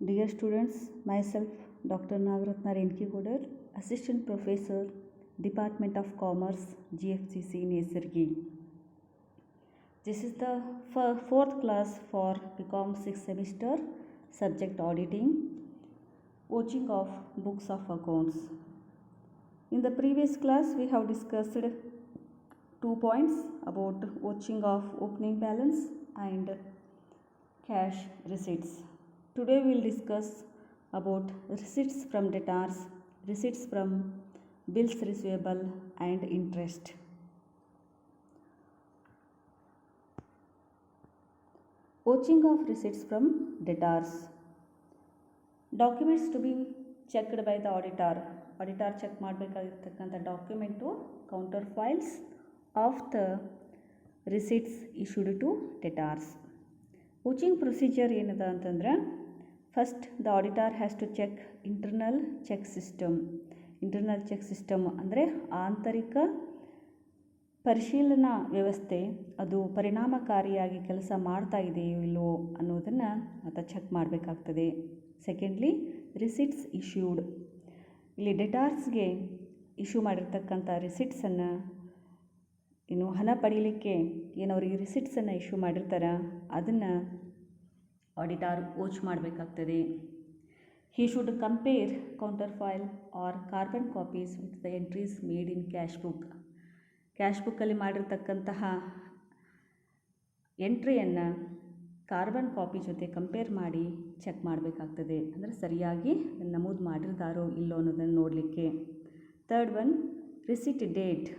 Dear students, myself Dr. Nagaratna Renkigodar, Assistant Professor, Department of Commerce, GFCC Nesargi. This is the fourth class for BCom 6th semester, subject auditing, watching of books of accounts. In the previous class, we have discussed 2 points about watching of opening balance and cash receipts. Today we will discuss about receipts from debtors, receipts from bills receivable and interest. Watching of receipts from debtors. Documents to be checked by the auditor. Auditor check ಮಾಡಬೇಕಾಗಿರತಕ್ಕಂಥ document counter files of the receipts issued to debtors. Vouching procedure ಏನದ ಅಂತಂದ್ರೆ first the auditor has to check internal check system. Internal check system ಅಂದರೆ ಆಂತರಿಕ ಪರಿಶೀಲನಾ ವ್ಯವಸ್ಥೆ ಅದು ಪರಿಣಾಮಕಾರಿಯಾಗಿ ಕೆಲಸ ಮಾಡ್ತಾ ಇದೆಯೋ ಇಲ್ಲವೋ ಅನ್ನೋದನ್ನು ಆತ ಚೆಕ್ ಮಾಡಬೇಕಾಗ್ತದೆ. Secondly receipts issued. ಇಲ್ಲಿ ಡೆಟಾರ್ಸ್ಗೆ ಇಶ್ಯೂ ಮಾಡಿರ್ತಕ್ಕಂಥ ರಿಸಿಟ್ಸನ್ನು ಹಣ ಪಡೀಲಿಕ್ಕೆ ಏನವ್ರಿಗೆ ರಿಸಿಟ್ಸನ್ನು ಇಶ್ಯೂ ಮಾಡಿರ್ತಾರೆ ಅದನ್ನು ಆಡಿಟರ್ ವಾಚ್ ಮಾಡಬೇಕಾಗ್ತದೆ. He should compare counter file or carbon copies with the entries made in cash book. Cash ಬುಕ್ಕಲ್ಲಿ ಮಾಡಿರ್ತಕ್ಕಂತಹ ಎಂಟ್ರಿಯನ್ನು ಕಾರ್ಬನ್ ಕಾಪಿ ಜೊತೆ ಕಂಪೇರ್ ಮಾಡಿ ಚೆಕ್ ಮಾಡಬೇಕಾಗ್ತದೆ. ಅಂದರೆ ಸರಿಯಾಗಿ ನಮೂದು ಮಾಡಿರ್ತಾರೋ ಇಲ್ಲೋ ಅನ್ನೋದನ್ನು ನೋಡಲಿಕ್ಕೆ. Third one receipt date.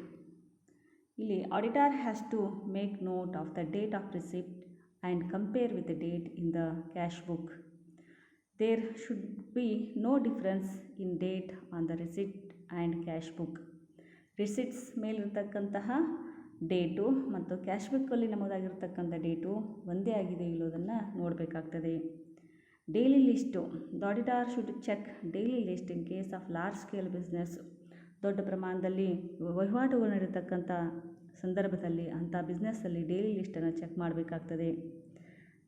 ಇಲ್ಲಿ auditor has to make note of the date of receipt and compare with the date in the cash book. There should be no difference in date on the receipt and cash book. Receipts ಮೇಲಿರ್ತಕ್ಕಂತಹ date ಮತ್ತು cash ಬುಕ್ಕಲ್ಲಿ ನಮೂದಾಗಿರ್ತಕ್ಕಂಥ date ಒಂದೇ ಆಗಿದೆ ಇಲ್ಲೋದನ್ನು ನೋಡಬೇಕಾಗ್ತದೆ. Daily list. The auditor should check daily list in case of large scale business. ದೊಡ್ಡ ಪ್ರಮಾಣದಲ್ಲಿ ವಹಿವಾಟುಗಳು ನಡೀತಕ್ಕಂಥ ಸಂದರ್ಭದಲ್ಲಿ ಅಂಥ ಬಿಸ್ನೆಸ್ಸಲ್ಲಿ ಡೈಲಿ ಲಿಸ್ಟನ್ನು ಚೆಕ್ ಮಾಡಬೇಕಾಗ್ತದೆ.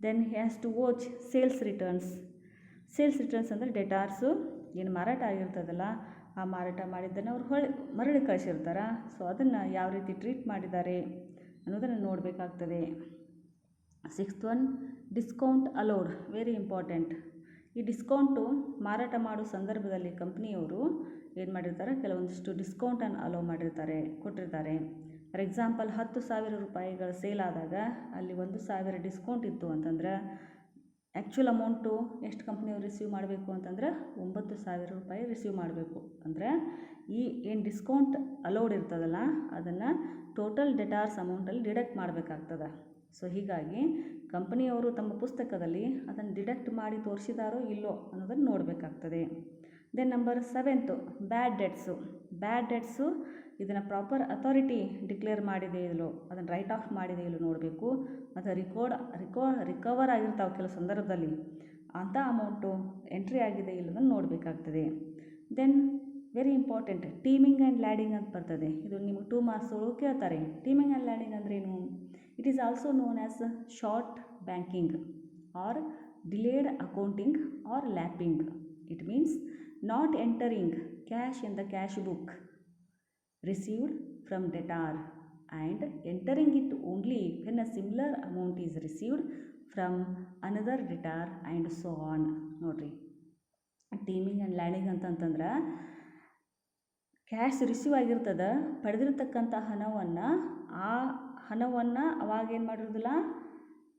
Then has to vouch sales returns. Sales returns ಅಂದರೆ ಡೆಟಾರ್ಸು ಏನು ಮಾರಾಟ ಆಗಿರ್ತದಲ್ಲ ಆ ಮಾರಾಟ ಮಾಡಿದ್ದನ್ನು ಅವ್ರು ಮರಳಿ ಕಳಿಸಿರ್ತಾರೆ. ಸೊ ಅದನ್ನು ಯಾವ ರೀತಿ ಟ್ರೀಟ್ ಮಾಡಿದ್ದಾರೆ ಅನ್ನೋದನ್ನು ನೋಡಬೇಕಾಗ್ತದೆ. Sixth one discount allowed. Very important. ಈ ಡಿಸ್ಕೌಂಟು ಮಾರಾಟ ಮಾಡೋ ಸಂದರ್ಭದಲ್ಲಿ ಕಂಪ್ನಿಯವರು ಏನು ಮಾಡಿರ್ತಾರೆ, ಕೆಲವೊಂದಿಷ್ಟು ಡಿಸ್ಕೌಂಟನ್ನು ಅಲೋ ಕೊಟ್ಟಿರ್ತಾರೆ. ಫಾರ್ ಎಕ್ಸಾಂಪಲ್ 10,000 ರೂಪಾಯಿಗಳ ಸೇಲ್ ಆದಾಗ ಅಲ್ಲಿ 1,000 ಡಿಸ್ಕೌಂಟ್ ಇತ್ತು ಅಂತಂದ್ರೆ ಆ್ಯಕ್ಚುಲ್ ಅಮೌಂಟು ಎಷ್ಟು ಕಂಪ್ನಿಯವ್ರು ರಿಸೀವ್ ಮಾಡಬೇಕು ಅಂತಂದ್ರೆ 9,000 ರೂಪಾಯಿ ರಿಸೀವ್ ಮಾಡಬೇಕು. ಅಂದರೆ ಈ ಏನು ಡಿಸ್ಕೌಂಟ್ ಅಲೌಡ್ ಇರ್ತದಲ್ಲ ಅದನ್ನು ಟೋಟಲ್ ಡೆಟಾರ್ಸ್ ಅಮೌಂಟಲ್ಲಿ ಡಿಡಕ್ಟ್ ಮಾಡಬೇಕಾಗ್ತದೆ. ಸೊ ಹೀಗಾಗಿ ಕಂಪನಿಯವರು ತಮ್ಮ ಪುಸ್ತಕದಲ್ಲಿ ಅದನ್ನು ಡಿಡಕ್ಟ್ ಮಾಡಿ ತೋರಿಸಿದಾರೋ ಇಲ್ಲೋ ಅನ್ನೋದನ್ನು ನೋಡಬೇಕಾಗ್ತದೆ. ದೆನ್ ನಂಬರ್ 7th ಬ್ಯಾಡ್ ಡೆಟ್ಸು. ಬ್ಯಾಡ್ ಡೆಟ್ಸು ಇದನ್ನು ಪ್ರಾಪರ್ ಅಥಾರಿಟಿ ಡಿಕ್ಲೇರ್ ಮಾಡಿದೆ ಇಲ್ಲೋ ಅದನ್ನು ರೈಟ್ ಆಫ್ ಮಾಡಿದೆ ಇಲ್ಲೋ ನೋಡಬೇಕು. ಮತ್ತು ರಿಕವರ್ ಆಗಿರ್ತಾವೆ ಕೆಲವು ಸಂದರ್ಭದಲ್ಲಿ ಅಂಥ ಅಮೌಂಟು ಎಂಟ್ರಿ ಆಗಿದೆ ಇಲ್ಲೋದನ್ನು ನೋಡಬೇಕಾಗ್ತದೆ. Then very important teeming and lading ಅಂತ ಬರ್ತದೆ. ಇದು ನಿಮಗೆ 2 ಮಾರ್ಕ್ಸ್ ಒಳಗೆ ಕೇಳ್ತಾರೆ. ಟೀಮಿಂಗ್ ಆ್ಯಂಡ್ ಲ್ಯಾಡಿಂಗ್ ಅಂದ್ರೇನು? It is also known as short banking or delayed accounting or lapping. It means not entering cash in the cash book received from debtor and entering it only when a similar amount is received from another debtor and so on. ನೋಡ್ರಿ, teaming and landing ಅಂತಂತಂದ್ರೆ cash receive ಆಗಿರ್ತದೆ, ಪಡೆದಿರ್ತಕ್ಕಂಥ ಹಣವನ್ನು ಅವಾಗ ಏನು ಮಾಡಿರೋದಿಲ್ಲ,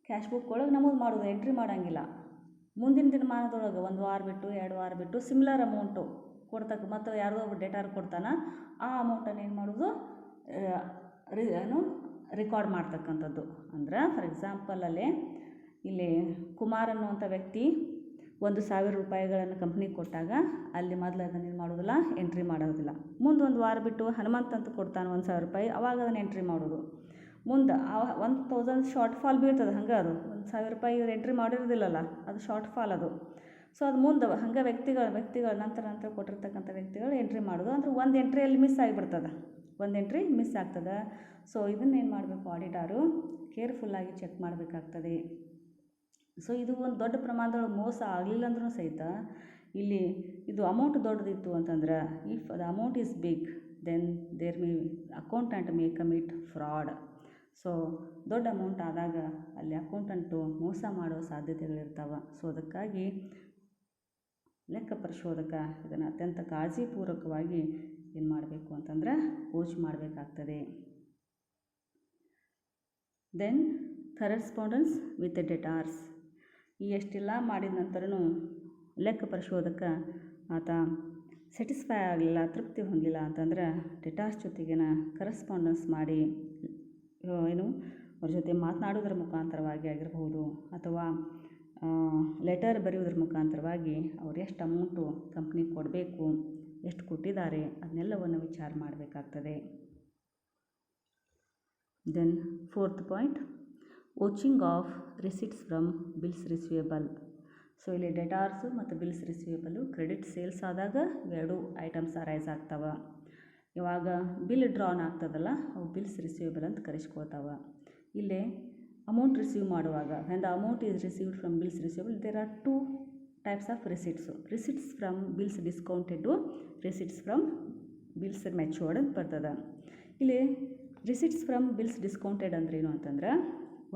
cash book ಒಳಗೆ ನಮೂದು ಮಾಡೋದು, entry ಮಾಡೋಂಗಿಲ್ಲ. ಮುಂದಿನ ದಿನಮಾನದೊಳಗೆ 1 ವಾರ ಬಿಟ್ಟು 2 ವಾರ ಬಿಟ್ಟು ಸಿಮಿಲರ್ ಅಮೌಂಟು ಮತ್ತು ಯಾರೋ ಒಬ್ಬ ಡೆಟಾರ್ ಕೊಡ್ತಾನೆ ಆ ಅಮೌಂಟನ್ನು ಏನು ಮಾಡೋದು ರೆಕಾರ್ಡ್ ಮಾಡ್ತಕ್ಕಂಥದ್ದು. ಅಂದ್ರೆ ಫಾರ್ ಎಕ್ಸಾಂಪಲಲ್ಲಿ ಇಲ್ಲಿ ಕುಮಾರ್ ಅನ್ನುವಂಥ ವ್ಯಕ್ತಿ 1,000 ರೂಪಾಯಿಗಳನ್ನು ಕಂಪ್ನಿಗೆ ಕೊಟ್ಟಾಗ ಅಲ್ಲಿ ಮೊದಲು ಅದನ್ನು ಏನು ಮಾಡೋದಿಲ್ಲ, ಎಂಟ್ರಿ ಮಾಡೋದಿಲ್ಲ. ಮುಂದೆ 1 ವಾರ ಬಿಟ್ಟು ಹನುಮಂತ್ ಅಂತ ಕೊಡ್ತಾನೆ 1,000 ರೂಪಾಯಿ, ಅವಾಗ ಅದನ್ನು ಎಂಟ್ರಿ ಮಾಡೋದು. ಮುಂದೆ 1,000 ಶಾರ್ಟ್ ಫಾಲ್ ಬೀಳ್ತದೆ. ಹಂಗೆ ಅದು 1,000 ರೂಪಾಯಿ ಇವ್ರು ಎಂಟ್ರಿ ಮಾಡಿರೋದಿಲ್ಲಲ್ಲ ಅದು ಶಾರ್ಟ್ ಫಾಲ್ ಅದು. ಸೊ ಅದು ಮುಂದೆ ಹಂಗೆ ವ್ಯಕ್ತಿಗಳು ನಂತರ ಕೊಟ್ಟಿರ್ತಕ್ಕಂಥ ವ್ಯಕ್ತಿಗಳು ಎಂಟ್ರಿ ಮಾಡೋದು. ಅಂದ್ರೆ ಒಂದು ಎಂಟ್ರಿಯಲ್ಲಿ ಮಿಸ್ ಆಗಿಬಿಡ್ತದೆ, ಒಂದು ಎಂಟ್ರಿ ಮಿಸ್ ಆಗ್ತದೆ. ಸೊ ಇದನ್ನೇನು ಮಾಡಬೇಕು, ಆಡಿಟರು ಕೇರ್ಫುಲ್ಲಾಗಿ ಚೆಕ್ ಮಾಡಬೇಕಾಗ್ತದೆ. ಸೊ ಇದು ಒಂದು ದೊಡ್ಡ ಪ್ರಮಾಣದೊಳಗೆ ಮೋಸ ಆಗಲಿಲ್ಲ ಅಂದ್ರೂ ಸಹಿತ ಇಲ್ಲಿ ಇದು ಅಮೌಂಟ್ ದೊಡ್ಡದಿತ್ತು ಅಂತಂದ್ರೆ if the amount is big then there may accountant may commit fraud. So ದೊಡ್ಡ ಅಮೌಂಟ್ ಆದಾಗ ಅಲ್ಲಿ ಅಕೌಂಟೆಂಟು ಮೋಸ ಮಾಡೋ ಸಾಧ್ಯತೆಗಳಿರ್ತಾವೆ. ಸೊ ಅದಕ್ಕಾಗಿ ಲೆಕ್ಕ ಪರಿಶೋಧಕ ಇದನ್ನು ಅತ್ಯಂತ ಕಾಳಜಿಪೂರ್ವಕವಾಗಿ ಏನು ಮಾಡಬೇಕು ಅಂತಂದ್ರೆ ಕೋಚ್ ಮಾಡಬೇಕಾಗ್ತದೆ. Then correspondence with debtors. ಈ ಎಷ್ಟೆಲ್ಲ ಮಾಡಿದ ನಂತರನೂ ಲೆಕ್ಕ ಪರಿಶೋಧಕ ಆತ ಸ್ಯಾಟಿಸ್ಫೈ ಆಗಲಿಲ್ಲ, ತೃಪ್ತಿ ಹೊಂದಲಿಲ್ಲ ಅಂತಂದ್ರೆ ಡೆಟಾರ್ಸ್ ಜೊತೆಗಿನ ಕರೆಸ್ಪಾಂಡೆನ್ಸ್ ಮಾಡಿ ಏನು ಅವ್ರ ಜೊತೆ ಮಾತನಾಡೋದ್ರ ಮುಖಾಂತರವಾಗಿ ಆಗಿರಬಹುದು ಅಥವಾ ಲೆಟರ್ ಬರೆಯೋದ್ರ ಮುಖಾಂತರವಾಗಿ ಅವ್ರು ಎಷ್ಟು ಅಮೌಂಟು ಕಂಪ್ನಿಗೆ ಕೊಡಬೇಕು, ಎಷ್ಟು ಕೊಟ್ಟಿದ್ದಾರೆ ಅದನ್ನೆಲ್ಲವನ್ನು ವಿಚಾರ ಮಾಡಬೇಕಾಗ್ತದೆ. Then fourth point, vouching of receipts from bills receivable. So ಇಲ್ಲಿ ಡೆಟಾರ್ಸು ಮತ್ತು ಬಿಲ್ಸ್ ರಿಸೀವೇಬಲು ಕ್ರೆಡಿಟ್ ಸೇಲ್ಸ್ ಆದಾಗ ಇವೆರಡು ಐಟಮ್ಸ್ ಅರೈಸ್ ಆಗ್ತವೆ. ಇವಾಗ ಬಿಲ್ ಡ್ರಾನ್ ಆಗ್ತದಲ್ಲ ಅವು ಬಿಲ್ಸ್ ರಿಸೀವೇಬಲ್ ಅಂತ ಕರೆಸ್ಕೊಳ್ತಾವೆ. ಇಲ್ಲೇ ಅಮೌಂಟ್ ರಿಸೀವ್ ಮಾಡುವಾಗ when the amount is received from bills receivable there are two types of receipts. Receipts from bills discounted, receipts from bills matured ಅಂತ ಬರ್ತದೆ. ಇಲ್ಲಿ ರಿಸಿಟ್ಸ್ ಫ್ರಮ್ ಬಿಲ್ಸ್ ಡಿಸ್ಕೌಂಟೆಡ್ ಅಂದ್ರೆ ಏನು ಅಂತಂದ್ರೆ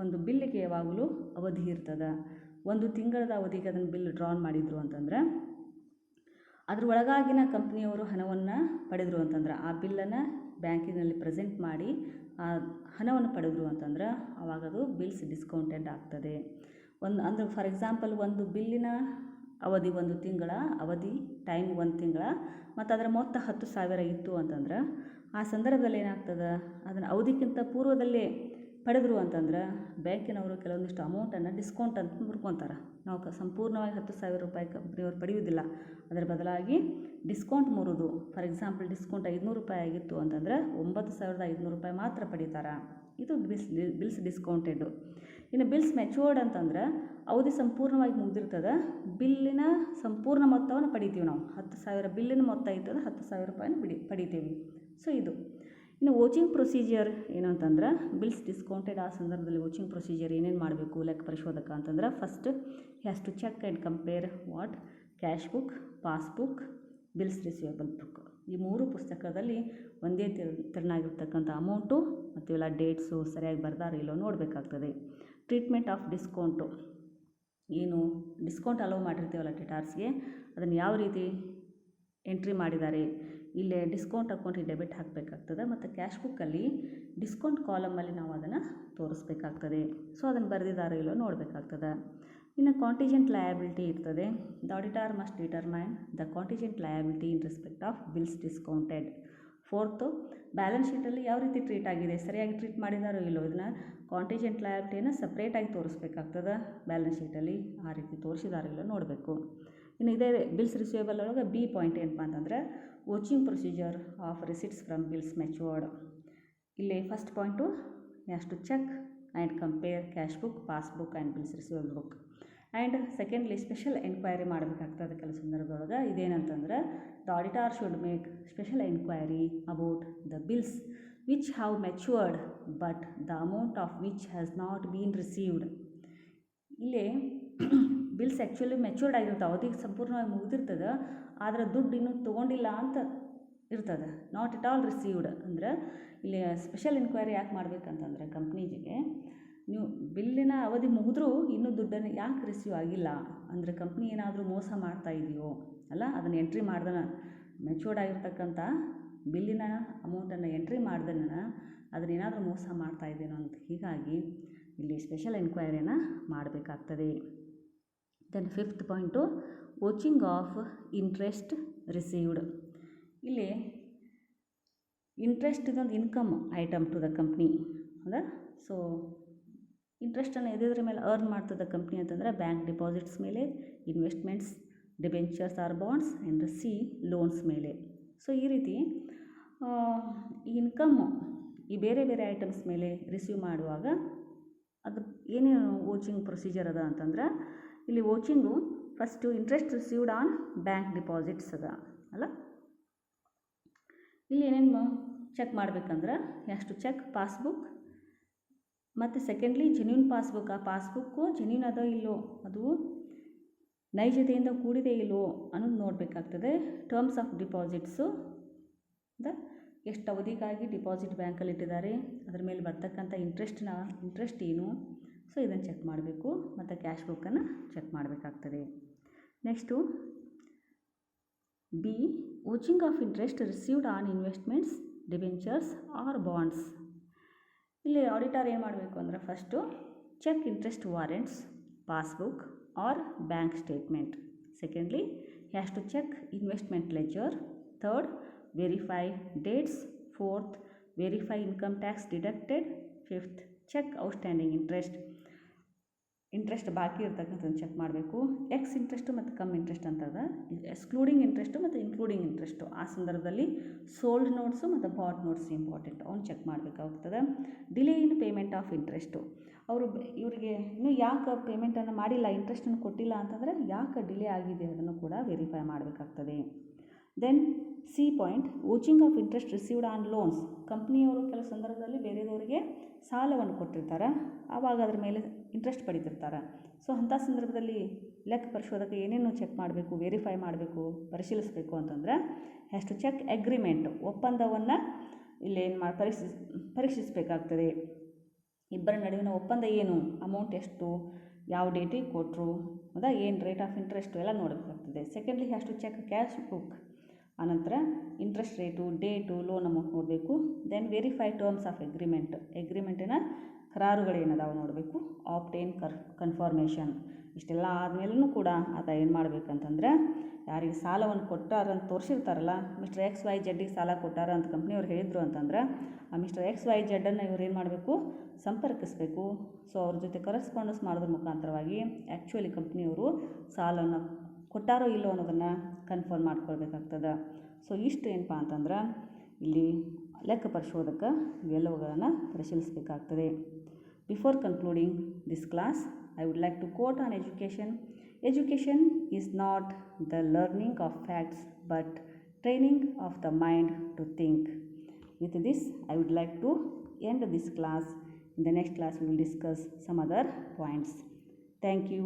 ಒಂದು ಬಿಲ್ಲಿಗೆ ಯಾವಾಗಲೂ ಅವಧಿ ಇರ್ತದೆ. ಒಂದು ತಿಂಗಳದ ಅವಧಿಗೆ ಅದನ್ನು ಬಿಲ್ ಡ್ರಾನ್ ಮಾಡಿದರು ಅಂತಂದ್ರೆ ಅದ್ರ ಒಳಗಾಗಿನ ಕಂಪ್ನಿಯವರು ಹಣವನ್ನು ಪಡೆದರು ಅಂತಂದ್ರೆ ಆ ಬಿಲ್ಲನ್ನು ಬ್ಯಾಂಕಿನಲ್ಲಿ ಪ್ರೆಸೆಂಟ್ ಮಾಡಿ ಆ ಹಣವನ್ನು ಪಡೆದರು ಅಂತಂದ್ರೆ ಆವಾಗ ಅದು ಬಿಲ್ಸ್ ಡಿಸ್ಕೌಂಟೆಡ್ ಆಗ್ತದೆ. ಅಂದರೆ ಫಾರ್ ಎಕ್ಸಾಂಪಲ್ ಒಂದು ಬಿಲ್ಲಿನ ಅವಧಿ 1 ತಿಂಗಳ ಅವಧಿ, ಟೈಮ್ 1 ತಿಂಗಳ ಮತ್ತು ಅದರ ಮೊತ್ತ 10,000 ಇತ್ತು ಅಂತಂದ್ರೆ ಆ ಸಂದರ್ಭದಲ್ಲಿ ಏನಾಗ್ತದೆ, ಅದನ್ನು ಅವಧಿಕ್ಕಿಂತ ಪೂರ್ವದಲ್ಲೇ ಪಡೆದರು ಅಂತಂದ್ರೆ ಬ್ಯಾಂಕಿನವರು ಕೆಲವೊಂದಿಷ್ಟು ಅಮೌಂಟನ್ನು ಡಿಸ್ಕೌಂಟ್ ಅಂತ ಮುರ್ಕೊತಾರೆ. ನಾವು ಸಂಪೂರ್ಣವಾಗಿ 10,000 ರೂಪಾಯಿ ಕಂಪ್ನಿಯವರು ಪಡೆಯುವುದಿಲ್ಲ, ಅದರ ಬದಲಾಗಿ ಡಿಸ್ಕೌಂಟ್ ಮುರಿದು ಫಾರ್ ಎಕ್ಸಾಂಪಲ್ ಡಿಸ್ಕೌಂಟ್ 500 ರೂಪಾಯಿ ಆಗಿತ್ತು ಅಂತಂದರೆ 9,500 ರೂಪಾಯಿ ಮಾತ್ರ ಪಡೀತಾರೆ. ಇದು ಬಿಲ್ಸ್ ಡಿಸ್ಕೌಂಟೆಡ್ಡು. ಇನ್ನು ಬಿಲ್ಸ್ ಮೆಚ್ಯೂರ್ಡ್ ಅಂತಂದ್ರೆ ಅವಧಿ ಸಂಪೂರ್ಣವಾಗಿ ಮುಗಿದಿರ್ತದೆ, ಬಿಲ್ಲಿನ ಸಂಪೂರ್ಣ ಮೊತ್ತವನ್ನು ಪಡಿತೀವಿ ನಾವು. 10,000 ಬಿಲ್ಲಿನ ಮೊತ್ತ ಇರ್ತದೆ, 10,000 ರೂಪಾಯಿನ ಪಡಿತೀವಿ. ಸೊ ಇದು. ಇನ್ನು ವೋಚಿಂಗ್ ಪ್ರೊಸೀಜರ್ ಏನು ಅಂತಂದ್ರೆ ಬಿಲ್ಸ್ ಡಿಸ್ಕೌಂಟೆಡ್ ಆ ಸಂದರ್ಭದಲ್ಲಿ ವೋಚಿಂಗ್ ಪ್ರೊಸೀಜರ್ ಏನೇನು ಮಾಡಬೇಕು ಲೆಕ್ಕ ಪರಿಶೋಧಕ ಅಂತಂದ್ರೆ first has to check and compare what cash book, passbook, bills receivable book. ಈ 3 ಪುಸ್ತಕದಲ್ಲಿ ಒಂದೇ ತೆರನಾಗಿರ್ತಕ್ಕಂಥ ಅಮೌಂಟು ಮತ್ತು ಇವೆಲ್ಲ ಡೇಟ್ಸು ಸರಿಯಾಗಿ ಬರ್ದಾರೋ ಇಲ್ಲೋ ನೋಡಬೇಕಾಗ್ತದೆ. ಟ್ರೀಟ್ಮೆಂಟ್ ಆಫ್ ಡಿಸ್ಕೌಂಟು, ಏನು ಡಿಸ್ಕೌಂಟ್ ಅಲೋ ಮಾಡಿರ್ತೀವಲ್ಲ ಡೆಟಾರ್ಸ್ಗೆ, ಅದನ್ನು ಯಾವ ರೀತಿ ಎಂಟ್ರಿ ಮಾಡಿದ್ದಾರೆ, ಇಲ್ಲೇ ಡಿಸ್ಕೌಂಟ್ ಅಕೌಂಟಿಗೆ ಡೆಬಿಟ್ ಹಾಕಬೇಕಾಗ್ತದೆ ಮತ್ತು ಕ್ಯಾಶ್ ಬುಕ್ಕಲ್ಲಿ ಡಿಸ್ಕೌಂಟ್ ಕಾಲಮಲ್ಲಿ ನಾವು ಅದನ್ನು ತೋರಿಸ್ಬೇಕಾಗ್ತದೆ. ಸೊ ಅದನ್ನು ಬರೆದಿದ್ದಾರೋ ಇಲ್ಲೋ ನೋಡಬೇಕಾಗ್ತದೆ. ಇನ್ನು ಕಾಂಟಿಜೆಂಟ್ ಲಯಬಿಲಿಟಿ ಇರ್ತದೆ. The auditor must determine the contingent liability in respect of bills discounted. Fourth, balance ಶೀಟಲ್ಲಿ ಯಾವ ರೀತಿ ಟ್ರೀಟ್ ಆಗಿದೆ, ಸರಿಯಾಗಿ ಟ್ರೀಟ್ ಮಾಡಿದಾರೋ ಇಲ್ಲೋ, ಇದನ್ನು ಕಾಂಟಿಜೆಂಟ್ ಲಯಬಿಲಿಟಿಯನ್ನು ಸಪ್ರೇಟಾಗಿ ತೋರಿಸ್ಬೇಕಾಗ್ತದೆ ಬ್ಯಾಲೆನ್ಸ್ ಶೀಟಲ್ಲಿ, ಆ ರೀತಿ ತೋರಿಸಿದಾರೋ ಇಲ್ಲೋ ನೋಡಬೇಕು. ಇನ್ನು ಇದೇ ಬಿಲ್ಸ್ ರಿಸೀವೇಬಲ್ ಒಳಗೆ ಬಿ ಪಾಯಿಂಟ್ ಏನಪ್ಪ ಅಂತಂದರೆ vouching procedure of receipts from bills matured. ಇಲ್ಲಿ first point has to check and compare cash book, passbook and bills receivable book. And secondly special enquiry ಮಾಡಬೇಕಾಗ್ತದೆ ಕೆಲವು ಸಂದರ್ಭದೊಳಗೆ. ಇದೇನಂತಂದ್ರೆ the auditor should make special enquiry about the bills which have matured but the amount of which has not been received. ಇಲ್ಲಿ bills actually matured ಆಗಿರ್ತವೆ, ಅವಧಿಗೆ ಸಂಪೂರ್ಣವಾಗಿ ಮುಗಿದಿರ್ತದೆ, ಆದರೆ ದುಡ್ಡು ಇನ್ನೂ ತೊಗೊಂಡಿಲ್ಲ ಅಂತ ಇರ್ತದೆ, ನಾಟ್ ಇಟ್ ಆಲ್ ರಿಸೀವ್ಡ್. ಅಂದರೆ ಇಲ್ಲಿ ಸ್ಪೆಷಲ್ ಎನ್ಕ್ವೈರಿ ಯಾಕೆ ಮಾಡಬೇಕಂತಂದರೆ ಕಂಪ್ನಿಗೆ ನೀವು ಬಿಲ್ಲಿನ ಅವಧಿ ಮುಗಿದ್ರೂ ಇನ್ನೂ ದುಡ್ಡನ್ನು ಯಾಕೆ ರಿಸೀವ್ ಆಗಿಲ್ಲ ಅಂದರೆ ಕಂಪ್ನಿ ಏನಾದರೂ ಮೋಸ ಮಾಡ್ತಾ ಇದೆಯೋ ಅಲ್ಲ, ಅದನ್ನು ಎಂಟ್ರಿ ಮಾಡ್ದನ ಮೆಚ್ಯೂರ್ಡ್ ಆಗಿರ್ತಕ್ಕಂಥ ಬಿಲ್ಲಿನ ಅಮೌಂಟನ್ನು ಎಂಟ್ರಿ ಮಾಡ್ದನ ಅದನ್ನೇನಾದರೂ ಮೋಸ ಮಾಡ್ತಾ ಇದ್ದೇನೋ ಅಂತ. ಹೀಗಾಗಿ ಇಲ್ಲಿ ಸ್ಪೆಷಲ್ ಎನ್ಕ್ವೈರಿನ ಮಾಡಬೇಕಾಗ್ತದೆ. Then fifth point vouching of interest received. ಇಲ್ಲಿ ಇಂಟ್ರೆಸ್ಟ್ ಇದೊಂದು income item to the company ಅಲ್ಲ. ಸೊ ಇಂಟ್ರೆಸ್ಟನ್ನು ಎದ್ರ ಮೇಲೆ ಅರ್ನ್ ಮಾಡ್ತದೆ ಕಂಪ್ನಿ ಅಂತಂದರೆ ಬ್ಯಾಂಕ್ ಡಿಪಾಸಿಟ್ಸ್ ಮೇಲೆ, investments, debentures or bonds and see loans ಮೇಲೆ. ಸೊ ಈ ರೀತಿ ಈ ಇನ್ಕಮ್ಮು ಈ ಬೇರೆ ಬೇರೆ ಐಟಮ್ಸ್ ಮೇಲೆ ರಿಸೀವ್ ಮಾಡುವಾಗ ಅದು ಏನೇನು ವಾಚಿಂಗ್ ಪ್ರೊಸೀಜರ್ ಅದ ಅಂತಂದ್ರೆ ಇಲ್ಲಿ watching first interest received on bank deposits ಅದ ಅಲ್ಲ. ಇಲ್ಲಿ ಏನೇನು ಚೆಕ್ ಮಾಡಬೇಕಂದ್ರೆ ಹ್ಯಾಸ್ ಟು ಚೆಕ್ ಪಾಸ್ಬುಕ್, ಮತ್ತು ಸೆಕೆಂಡ್ಲಿ ಜೆನ್ಯೂನ್ ಪಾಸ್ಬುಕ್, ಆ ಪಾಸ್ಬುಕ್ಕು ಜೆನ್ಯೂನ್ ಅದೋ ಇಲ್ಲೋ, ಅದು ನೈಜತೆಯಿಂದ ಕೂಡಿದೆ ಇಲ್ಲೋ ಅನ್ನೋದು ನೋಡಬೇಕಾಗ್ತದೆ. ಟರ್ಮ್ಸ್ ಆಫ್ ಡಿಪಾಸಿಟ್ಸು ಎಷ್ಟು ಅವಧಿಗಾಗಿ ಡಿಪಾಸಿಟ್ ಬ್ಯಾಂಕಲ್ಲಿ ಇಟ್ಟಿದ್ದಾರೆ, ಅದರ ಮೇಲೆ ಬರ್ತಕ್ಕಂಥ ಇಂಟ್ರೆಸ್ಟ್ ಏನು, ಸೊ ಇದನ್ನು ಚೆಕ್ ಮಾಡಬೇಕು. ಮತ್ತು ಕ್ಯಾಶ್ ಬುಕ್ಕನ್ನು ಚೆಕ್ ಮಾಡಬೇಕಾಗ್ತದೆ. Next B, vouching of interest received on investments, debentures or bonds. ಇಲ್ಲಿ ಆಡಿಟರ್ ಏನು ಮಾಡಬೇಕು ಅಂದರೆ first check interest warrants, passbook or bank statement. Secondly has to check investment ledger. Third, verify dates. Fourth, verify income tax deducted. Fifth, check outstanding interest ಬಾಕಿ ಇರ್ತಕ್ಕಂಥದ್ದು check ಮಾಡಬೇಕು. X interest ಮತ್ತು come interest ಅಂತದ, excluding interest ಮತ್ತು including interest. ಆ ಸಂದರ್ಭದಲ್ಲಿ sold notes ಮತ್ತು bot notes important, ಅವ್ನು ಚೆಕ್ ಮಾಡಬೇಕಾಗ್ತದೆ. Delay in payment of interest, ಇವರಿಗೆ ಇನ್ನೂ ಯಾಕೆ ಪೇಮೆಂಟನ್ನು ಮಾಡಿಲ್ಲ, ಇಂಟ್ರೆಸ್ಟನ್ನು ಕೊಟ್ಟಿಲ್ಲ ಅಂತಂದರೆ ಯಾಕೆ ಡಿಲೇ ಆಗಿದೆ ಅದನ್ನು ಕೂಡ ವೆರಿಫೈ ಮಾಡಬೇಕಾಗ್ತದೆ. Then C point, vouching of interest received on loans. ಕಂಪ್ನಿಯವರು ಕೆಲವು ಸಂದರ್ಭದಲ್ಲಿ ಬೇರೆದವರಿಗೆ ಸಾಲವನ್ನು ಕೊಟ್ಟಿರ್ತಾರೆ, ಆವಾಗ ಅದ್ರ ಮೇಲೆ ಇಂಟ್ರೆಸ್ಟ್ ಪಡಿತಿರ್ತಾರೆ. ಸೊ ಅಂಥ ಸಂದರ್ಭದಲ್ಲಿ ಲೆಕ್ಕ ಪರಿಶೋಧಕ ಏನೇನು ಚೆಕ್ ಮಾಡಬೇಕು, ವೆರಿಫೈ ಮಾಡಬೇಕು, ಪರಿಶೀಲಿಸಬೇಕು ಅಂತಂದರೆ ಹ್ಯಾಸ್ ಟು ಚೆಕ್ ಅಗ್ರಿಮೆಂಟ್, ಒಪ್ಪಂದವನ್ನು ಇಲ್ಲೇನು ಪರೀಕ್ಷಿಸಬೇಕಾಗ್ತದೆ. ಇಬ್ಬರ ನಡುವಿನ ಒಪ್ಪಂದ ಏನು, ಅಮೌಂಟ್ ಎಷ್ಟು, ಯಾವ ಡೇಟಿಗೆ ಕೊಟ್ಟರು, ಹೌದಾ, ಏನು ರೇಟ್ ಆಫ್ ಇಂಟ್ರೆಸ್ಟು ಎಲ್ಲ ನೋಡಬೇಕಾಗ್ತದೆ. Secondly has to check cash book, ಆನಂತರ interest rate, date, loan amount ನೋಡಬೇಕು. ದೆನ್ ವೆರಿಫೈ ಟರ್ಮ್ಸ್ ಆಫ್ ಎಗ್ರಿಮೆಂಟಿನ ಕರಾರುಗಳೇನದಾವು ನೋಡಬೇಕು. Obtain confirmation. ಇಷ್ಟೆಲ್ಲ ಆದಮೇಲೂ ಕೂಡ ಆತ ಏನು ಮಾಡಬೇಕಂತಂದ್ರೆ ಯಾರಿಗೆ ಸಾಲವನ್ನು ಕೊಟ್ಟಾರಂತ ತೋರಿಸಿರ್ತಾರಲ್ಲ, ಮಿಸ್ಟರ್ XYZ ಸಾಲ ಕೊಟ್ಟಾರ ಅಂತ ಕಂಪ್ನಿಯವ್ರು ಹೇಳಿದರು ಅಂತಂದ್ರೆ ಆ ಮಿಸ್ಟರ್ XYZ ಇವ್ರು ಏನು ಮಾಡಬೇಕು, ಸಂಪರ್ಕಿಸಬೇಕು. ಸೊ ಅವ್ರ ಜೊತೆ ಕರೆಸ್ಪಾಂಡೆನ್ಸ್ ಮಾಡೋದ್ರ ಮುಖಾಂತರವಾಗಿ ಆ್ಯಕ್ಚುಲಿ ಕಂಪ್ನಿಯವರು ಸಾಲವನ್ನು ಕೊಟ್ಟಾರೋ ಇಲ್ಲೋ ಅನ್ನೋದನ್ನು ಕನ್ಫರ್ಮ್ ಮಾಡ್ಕೊಳ್ಬೇಕಾಗ್ತದೆ. ಸೊ ಇಷ್ಟು ಏನಪ್ಪ ಅಂತಂದ್ರೆ ಇಲ್ಲಿ ಲೆಕ್ಕ ಪರಿಶೋಧಕ ಇವೆಲ್ಲವುಗಳನ್ನು ಪರಿಶೀಲಿಸಬೇಕಾಗ್ತದೆ. Before concluding this class, I would like to quote on education. Education is not the learning of facts but training of the mind to think. With this, I would like to end this class. In the next class, we will discuss some other points. Thank you.